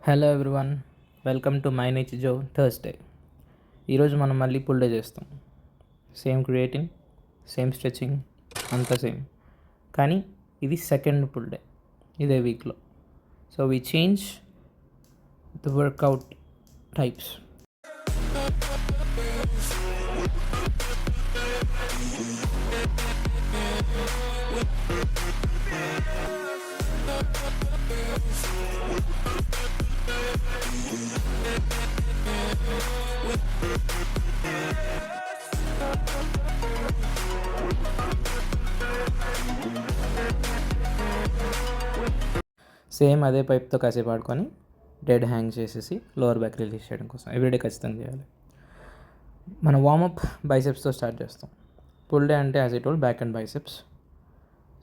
Hello everyone, welcome to my నేచ్ జో Thursday. ఈరోజు మనం మళ్ళీ పుల్ డే చేస్తాం. సేమ్ క్రియేటింగ్, సేమ్ స్ట్రెచింగ్, అంతా సేమ్. కానీ ఇది సెకండ్ పుల్ డే ఇదే వీక్లో. So we change the workout types. Same అదే పైప్తో కాసేపు ఆడుకొని డెడ్ హ్యాంగ్ చేసేసి లోవర్ బ్యాక్ రిలీజ్ చేయడం కోసం ఎవ్రీడే ఖచ్చితంగా చేయాలి. మన వార్మప్ బైసెప్స్తో స్టార్ట్ చేస్తాం. పుల్ డే అంటే as it old back and biceps.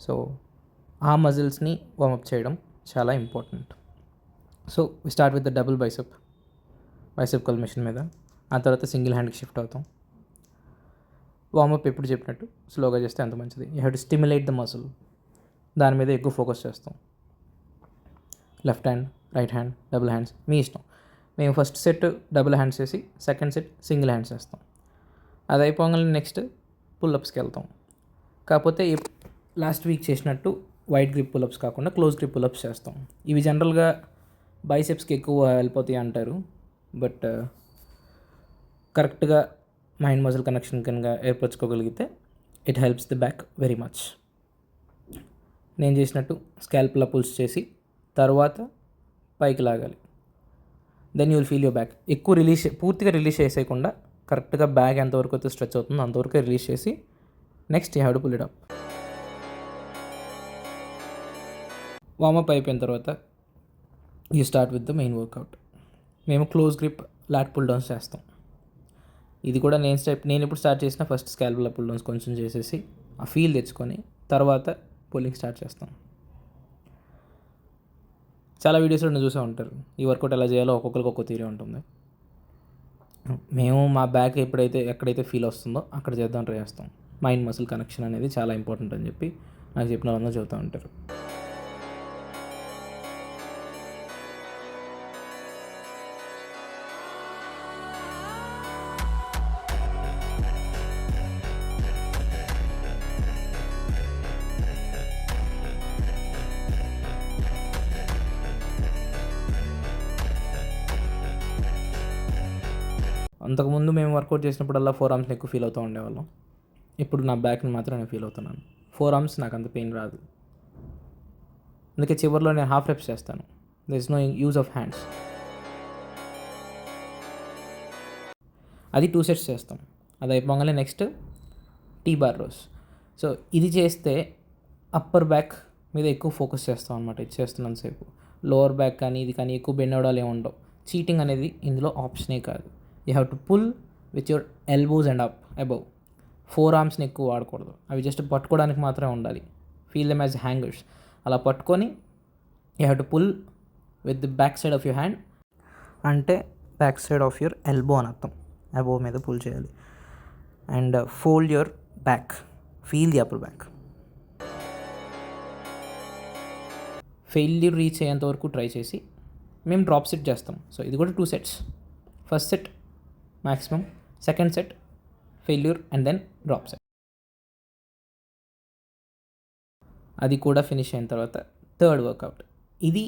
So ఆ మజిల్స్ని వార్మప్ చేయడం చాలా important. So we start with the double bicep curl machine మీద. ఆ తర్వాత సింగిల్ హ్యాండ్కి షిఫ్ట్ అవుతాం. వార్మప్ ఎప్పుడు చెప్పినట్టు స్లోగా చేస్తే అంత మంచిది. You have to stimulate the muscle. దాని మీద ఎక్కువ ఫోకస్ చేస్తాం. Left hand, right hand, double hands మీ ఇష్టం. మేము ఫస్ట్ సెట్ డబుల్ హ్యాండ్స్ చేసి సెకండ్ సెట్ సింగిల్ హ్యాండ్స్ చేస్తాం. అది అయిపోగానే నెక్స్ట్ పుల్అప్స్కి వెళ్తాం. కాకపోతే లాస్ట్ వీక్ చేసినట్టు వైడ్ గ్రిప్ పుల్అప్స్ కాకుండా క్లోజ్ గ్రిప్ పుల్అప్స్ చేస్తాం. ఇవి జనరల్గా బైసెప్స్కి ఎక్కువ హెల్ప్ అవుతాయి అంటారు. బట్ కరెక్ట్గా మైండ్ మజిల్ కనెక్షన్ కనుక ఏర్పరచుకోగలిగితే it helps the back very much. నేను చేసినట్టు స్కాల్ప్లా పుల్స్ చేసి తర్వాత పైకి లాగాలి. Then you will feel your back. ఎక్కువ పూర్తిగా రిలీజ్ చేసేయకుండా కరెక్ట్గా బ్యాక్ ఎంతవరకు అయితే స్ట్రెచ్ అవుతుందో అంతవరకు రిలీజ్ చేసి next you have to pull it up. Warmup అయిపోయిన తర్వాత you start with the main workout. మేము close grip lat pulldowns చేస్తాం. ఇది కూడా నేను ఇప్పుడు స్టార్ట్ చేసిన ఫస్ట్ స్కాల్ప్లా పుల్ డౌన్స్ కొంచెం చేసేసి ఆ ఫీల్ తెచ్చుకొని తర్వాత పుల్లింగ్ స్టార్ట్ చేస్తాం. చాలా వీడియోస్లో చూసే ఉంటారు ఈ వర్కౌట్ ఎలా చేయాలో ఒక్కొక్కరికి ఒక్కొక్క థియరీ ఉంటుంది. మేము మా బ్యాక్ ఎక్కడైతే ఫీల్ వస్తుందో అక్కడ చేద్దాం ట్రై చేస్తాం. మైండ్ మసిల్ కనెక్షన్ అనేది చాలా ఇంపార్టెంట్ అని చెప్పి నాకు చెప్పిన వాళ్ళందరూ చెబుతూ ఉంటారు. అంతకుముందు మేము వర్కౌట్ చేసినప్పుడల్లా ఫోర్ ఆర్మ్స్ని ఎక్కువ ఫీల్ అవుతూ ఉండేవాళ్ళం. ఇప్పుడు నా బ్యాక్ని మాత్రం నేను ఫీల్ అవుతున్నాను. ఫోర్ ఆర్మ్స్ నాకు అంత పెయిన్ రాదు. అందుకే చివరిలో నేను హాఫ్ రెప్స్ చేస్తాను. There is no use of hands. అది 2 సెట్స్ చేస్తాం. అది అయిపోగానే next T bar rows. So ఇది చేస్తే అప్పర్ బ్యాక్ మీద ఎక్కువ ఫోకస్ చేస్తాం అనమాట. ఇది చేస్తున్నంతసేపు లోవర్ బ్యాక్ కానీ ఇది కానీ ఎక్కువ బెండ్ అవడాలు ఏమి ఉండవు. చీటింగ్ అనేది ఇందులో ఆప్షనే కాదు. You have to pull with your elbows and up above. ఫోర్ ఆర్మ్స్ని ఎక్కువ వాడకూడదు. అవి జస్ట్ పట్టుకోవడానికి మాత్రమే ఉండాలి. Feel them as hangers. అలా పట్టుకొని you have to pull with the back side of your hand. అంటే back side of your elbow అని అర్థం. అబోవ్ మీద పుల్ చేయాలి. And fold your back. Feel the upper back. Failure reach అయ్యేంత వరకు try చేసి మేము డ్రాప్ సెట్ చేస్తాం. సో ఇది కూడా 2 sets. First set maximum, second set failure and then drop set. అది కూడా ఫినిష్ అయిన తర్వాత థర్డ్ వర్కౌట్. ఇది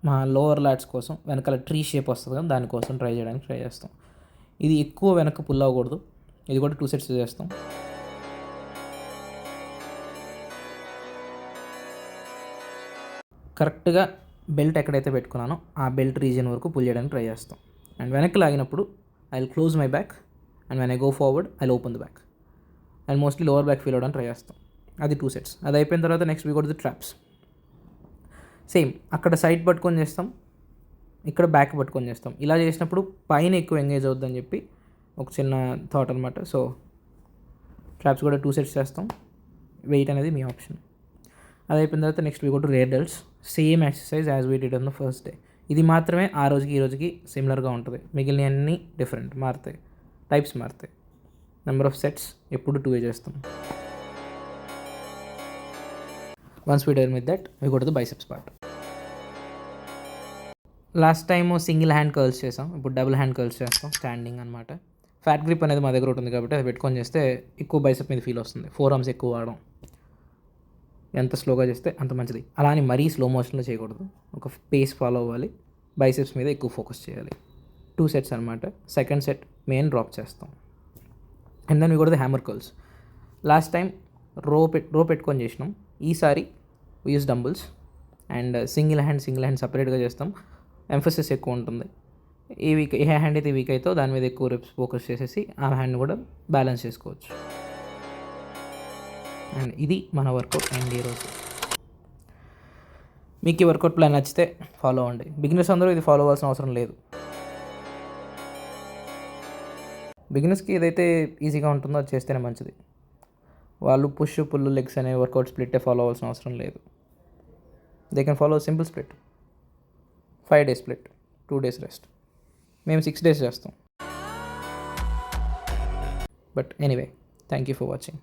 మా లోవర్ లాట్స్ కోసం వెనకాల ట్రీ షేప్ వస్తుంది కదా, దానికోసం ట్రై చేస్తాం. ఇది ఎక్కువ వెనక పుల్ అవ్వకూడదు. ఇది కూడా 2 సెట్స్ చేస్తాం. కరెక్ట్గా బెల్ట్ ఎక్కడైతే పెట్టుకున్నానో ఆ బెల్ట్ రీజియన్ వరకు పుల్ చేయడానికి ట్రై చేస్తాం. అండ్ వెనక్కి లాగినప్పుడు I will close my back and when I go forward I will open the back. And mostly lower back feel అవ్వడానికి ట్రై చేస్తాం. అది 2 సెట్స్. అది అయిపోయిన తర్వాత next we go to the traps. Same అక్కడ సైడ్ పట్టుకొని చేస్తాం, ఇక్కడ బ్యాక్ పట్టుకొని చేస్తాం. ఇలా చేసినప్పుడు పైన ఎక్కువ ఎంగేజ్ అవుద్దని చెప్పి ఒక చిన్న థాట్ అనమాట. సో ట్రాప్స్ కూడా 2 సెట్స్ చేస్తాం. వెయిట్ అనేది మీ ఆప్షన్. అది అయిపోయిన తర్వాత next we go to rear delts. Same exercise as we did on the first day. ఇది మాత్రమే ఆ రోజుకి ఈ రోజుకి సిమిలర్గా ఉంటుంది. మిగిలిన అన్నీ డిఫరెంట్ మారుతాయి, టైప్స్ మారుతాయి. నెంబర్ ఆఫ్ సెట్స్ ఎప్పుడు 2 చేస్తాం. Once we done with that we go to the biceps part. Last time single hand curls చేసాం, ఇప్పుడు డబుల్ హ్యాండ్ కర్ల్స్ చేస్తాం స్టాండింగ్ అనమాట. ఫ్యాట్ గ్రిప్ అనేది మా దగ్గర ఉంటుంది కాబట్టి అది పెట్టుకొని చేస్తే ఎక్కువ బైసెప్ మీద ఫీల్ వస్తుంది. 4 ఆర్మ్స్ ఎక్కువ వాడడం, ఎంత స్లోగా చేస్తే అంత మంచిది. అలా అని మరీ స్లో మోషన్లో చేయకూడదు, ఒక పేస్ ఫాలో అవ్వాలి, బైసెప్స్ మీద ఎక్కువ ఫోకస్ చేయాలి. 2 సెట్స్ అనమాట. సెకండ్ సెట్ మెయిన్ డ్రాప్ చేస్తాం. And then we go to the hammer curls. Last time row పెట్టుకొని చేసినాం, ఈసారి use dumbbells and single hand సపరేట్గా చేస్తాం. ఎంఫసిస్ ఎక్కువ ఉంటుంది. ఏ హ్యాండ్ అయితే వీక్ అవుతో దాని మీద ఎక్కువ రెప్స్ ఫోకస్ చేసేసి ఆ హ్యాండ్ కూడా బ్యాలెన్స్ చేసుకోవచ్చు. అండ్ ఇది మన వర్కౌట్ అండ్ ఈరోజు. మీకు ఈ వర్కౌట్ ప్లాన్ నచ్చితే ఫాలో అవ్వండి. బిగినర్స్ అందరూ ఇది ఫాలో అవ్వాల్సిన అవసరం లేదు. బిగినర్స్కి ఏదైతే ఈజీగా ఉంటుందో అది చేస్తేనే మంచిది. వాళ్ళు పుష్ పుల్ లెగ్స్ అనే వర్కౌట్ స్ప్లిట్టే ఫాలో అవ్వాల్సిన అవసరం లేదు. They can follow simple split, 5 days split, 2 days rest. మేము 6 days చేస్తాం. But anyway, thank you for watching.